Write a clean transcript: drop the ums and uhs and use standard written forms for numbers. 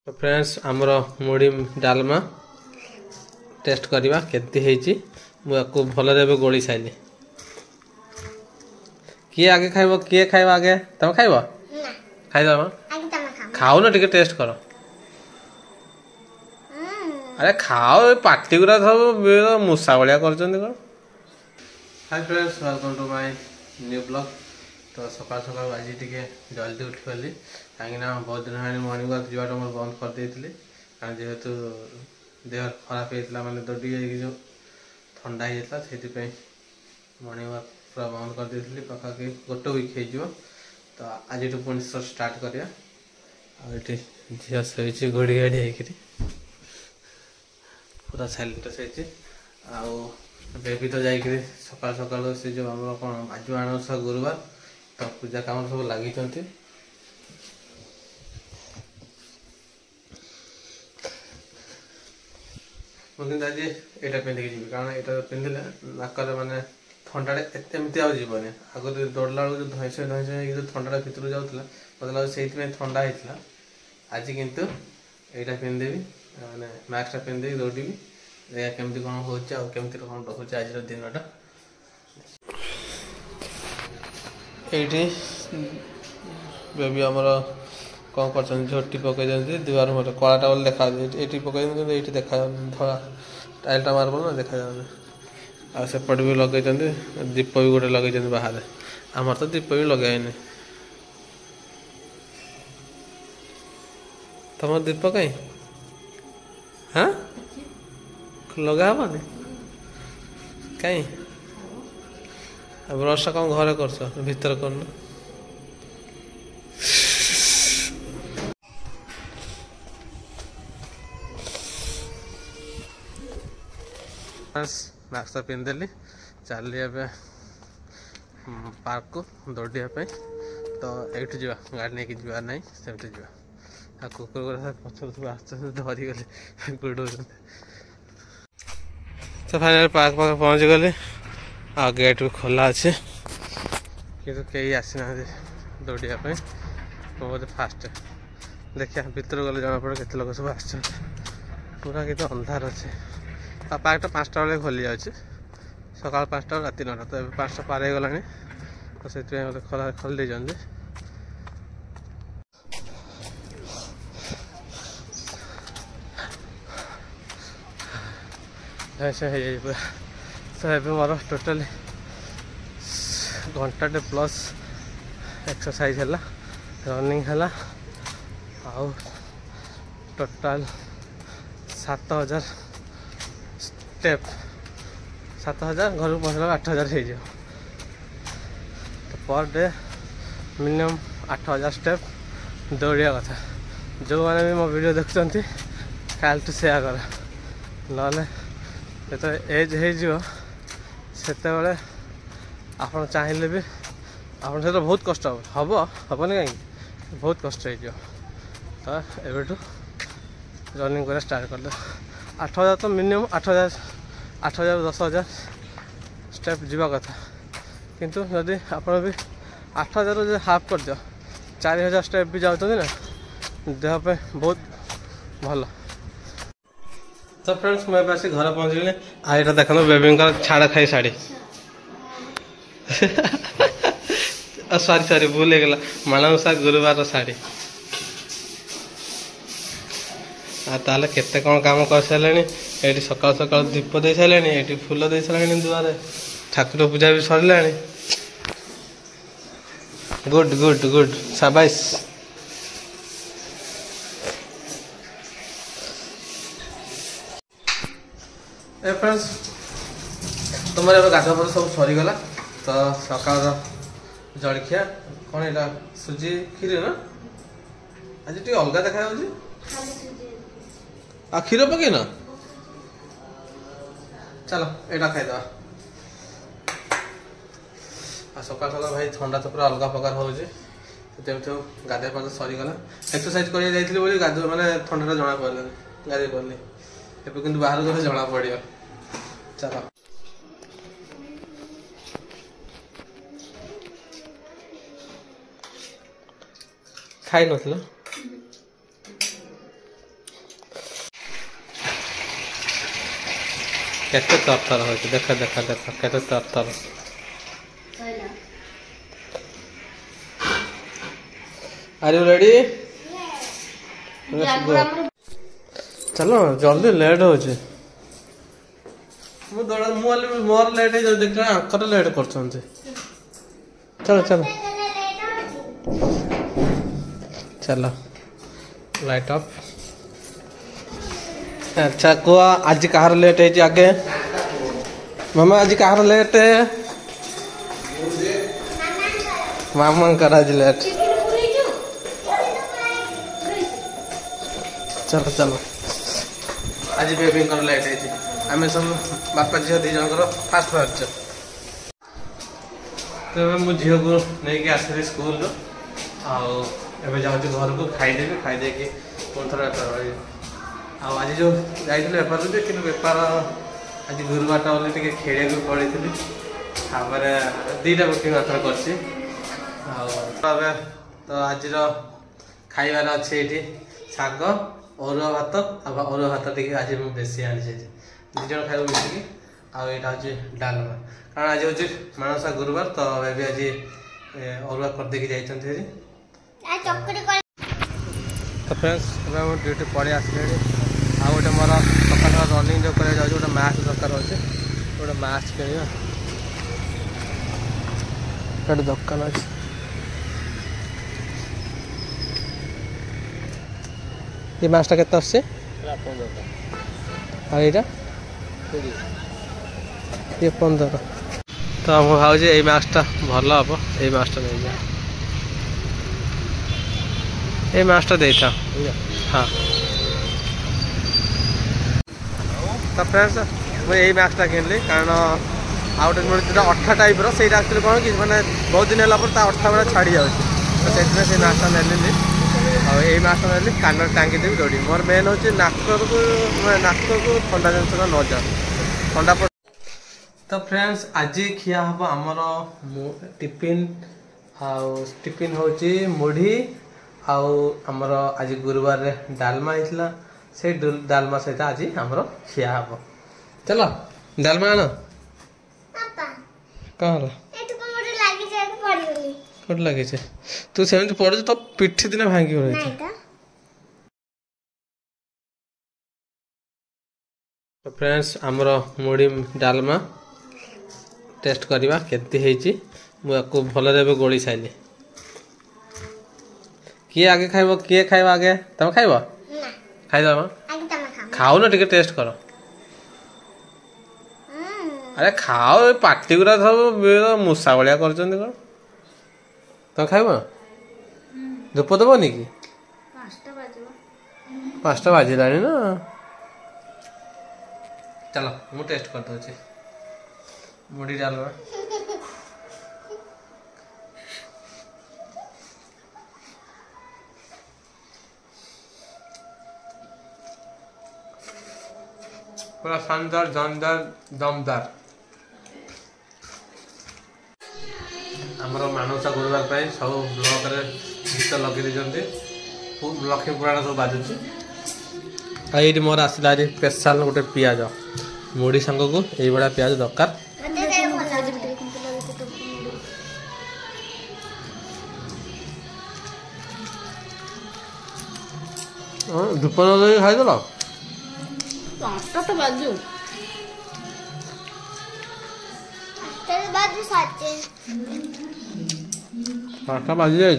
तो फ्रेंड्स आमर मुड़ी डालमा टेस्ट करवा केती है मुझे भल गोली साइली किए आगे खाइब किए खाइब आगे तुम खाइब खाइद खाओ ना टिके टेस्ट कर अरे खाओ पार्टी गुरा सब मूषा भाया कर hi friends welcome to my new blog. तो सकाल सकाल आज टी जल्दी उठी पाली कहीं बहुत दिन है मॉर्निंग वॉक जावाटा मोर बंद कर देती कारण जेहेतु देह खराब होता मैंने दौड़ी जो ठंडा ही होता से मॉर्निंग वॉक पूरा बंद कर देती पाखापी गोटे वीक हो। तो आज पुणी स्टार्ट करा आठी झील शोची घोड़ी घाड़ी होकर पूरा साइलेंट शोची बेबी तो जाकि सकाल सकाल से जो आम कौन आज माणस गुरुवार तो पूजा काम सब लगी मुझे आज यहाँ पिंधिकी जी कारण यहाँ पिंधिले नाकर मानने थंडा एमती आने आगे दौड़ला बेलू जो धईस धईस जो थंडा भितर जाऊला मतलब लगे से थंडा होता आज किंतु यहाँ पिंधेबी मैंने मास्कटा पिंधे दौड़ी देखा केमती कौन होमती कौन रोचे आज दिनटा ये बेबी आमर कौन कर झोटी पकई दुआर मुझे कलाटा बोले देखा ये पकई ये देखा धला टाइलटा मार्बल ना देखा आसेपट भी लगे दीप भी गोटे लगे बाहर आमर तो दीप भी लगे तुम दीप कहीं हाँ लगा हेनी कहीं ब्रश कौन घरे कर भीतर कर मास्क पिंधेली चली पार्क को दौड़ापी तो ये जा गाड़ी नहीं जबार ना सेमती जा कुकुर गुरा पचर सब आसगले गुड़ तो फाइनल पार्क पाखे पहुँच गली आ गेट भी खोला अच्छे कि कई आसी ना दौड़ापी बोधे फास्ट देखिए भीतर गले जना पड़े के लोग सब आस पूरा कि अंधार अच्छे पार्कटा 5टा बेले खोली जाए सकाल 5टा राति 9टा तो 5टा पार हो गला तो से खोली दे ऐसे है पूरा तो ये मोर टोटाली घंटाटे प्लस एक्सरसाइज है रनिंग है आउ टोटाल 7000 स्टेप 7000 घर को पहुँचला 8000 हो तो पर डे मिनिमम 8000 स्टेप दौड़ा कथा जो मैंने भी मो वीडियो देखते काल टू सेया कर ना जो एज होते आप चाहिए भी आप बहुत कष्ट हम हेनी कहीं बहुत कष्ट हो तो एवं रनिंग कर स्टार्ट कर 8000 तो मिनिमम 8000 10,000 स्टेप जीवा कथा किंतु जदि आप भी 8000 जो हाफ कर दियो 4000 स्टेप भी जाऊँ ना देह पे बहुत भल। तो फ्रेंड्स मैं आसी घर पहुँच गली आईटा देखो बेबी का छाड़ खाई शाढ़ी सॉरी सॉरी भूल हो गला माणवसा गुरुवार शाढ़ी ताले केते कौन काम कर सारे ये सकाल सकाल दीप दे सारे ये फूल दे सारे दुआरे ठाकुर पूजा भी सरला गुड गुड गुड शाबाश। ए फ्रेंड्स तुम गाधुआ पर सब सरीगला तो सकाल जलखिया कौन यहाँ सुजी क्षीर ना आज टे अलग देखा आ क्षीर पकई ना चलो यहाँ खाईदे सकाल सकाल भाई ठंडा तो पूरा अलग प्रकार हो गाधे पाद सरीगला एक्सरसाइज कर गाधु मैंने ठंडा जना पड़े गाधे पड़े ଏବେ କିନ୍ତୁ ବାହାର ଗଲେ ଜଣା ପଡ଼ିବ ଚାଲ ଖାଇ ନଥିଲ केते तरतर हो देख देख देख केते तरतर आर यू रेडी चलो जल्दी लेट हो मोर लेट हो देख आंकर लेट कर चलो चलो चलो लाइट ऑफ अच्छा को आज कहार लेट है आगे मामा आज कहार लेट है मामा कर आज लेट चलो चलो आज बेबी कर लेट है आम सब बापा झील दी जन फास्ट बाहर तो मु झील को नहीं आसली स्कूल एवं जाऊँ घर को खाईदेवी खाईदे पुणी थोड़ा आज जो जाइए बेपार कि बेपार आज गुरुवार बोले टे खेल पड़ी थी दीटा बुकिंग मात्र कर तो आज खाइबार अच्छे ये शाग अरुआ भात अरुआ भात टे आज मुझे बेसी आनी दिज खाइब मिसिकी आईटा हूँ डालमा कारण आज हूँ मानसा गुरुवार तो बेबी आज अरुआ करदे जाइए तो फ्रेंड्स ड्यूटी पड़े आसले आ गोटे मोर सकाल रनिंग जो कर गोटे मास्क दरकार अच्छे गोटे मास्क किणवा गोटे दुकान अच्छे ये मास्कटा केते आछे आ ये 15 तो मुझे भावी ये मास्कटा भल हम ये मास्कटा नहीं जा ये मास्कटा दे था हाँ तो फ्रेंड्स मुझे यही मास्कटा किनली कारण आउट जो अठा टाइप से एक्चुअली कौन कि मैंने बहुत दिन है अठा बड़ा छाड़ी जाऊँ तो से मास्कटा नेली यही मास्कटा नेली कान टांगी देवी दौड़ी मोर मेन हूँ नाक को ठंडा जिन न जाओ ठंडा तो फ्रेंड्स आज खिया हम आमर टिफिन टिफिन हूँ मुढ़ी आमर आज गुरुवार डालमा होता से डालमा सहित आज आमर खिया हम चलो डालमा आन कौन कौट लगे तू से पढ़ु तो पिठी दिन भांगी रही तो फ्रेंड्स आमर मुढ़ी डालमा टेस्ट करवा केती मुझे भल गोली साइली किए आगे खाइब किए खाइब आगे तुम खाइब खाइदब खाओ ना टे टेस्ट कर अरे खाओ पार्टी गुरा सब मूषा भाया कर तुम खाइब धूप दबनी कि 5टा बाजिला ना चलो मु टेस्ट कर दूसरी मुढ़ी डालमा पूरा शानदार जानदार दमदार आमर मानसा गुरुवार सब ब्लॉक गीत लगे लक्ष्मी पुराण सब बाजुची ये मोर आसला स्पेशल गोटे पियाज मुढ़ी सांग को यही भाया पियाज दरकार धूप न खाईदेल 5टा बाजू 5टा बाजी जाए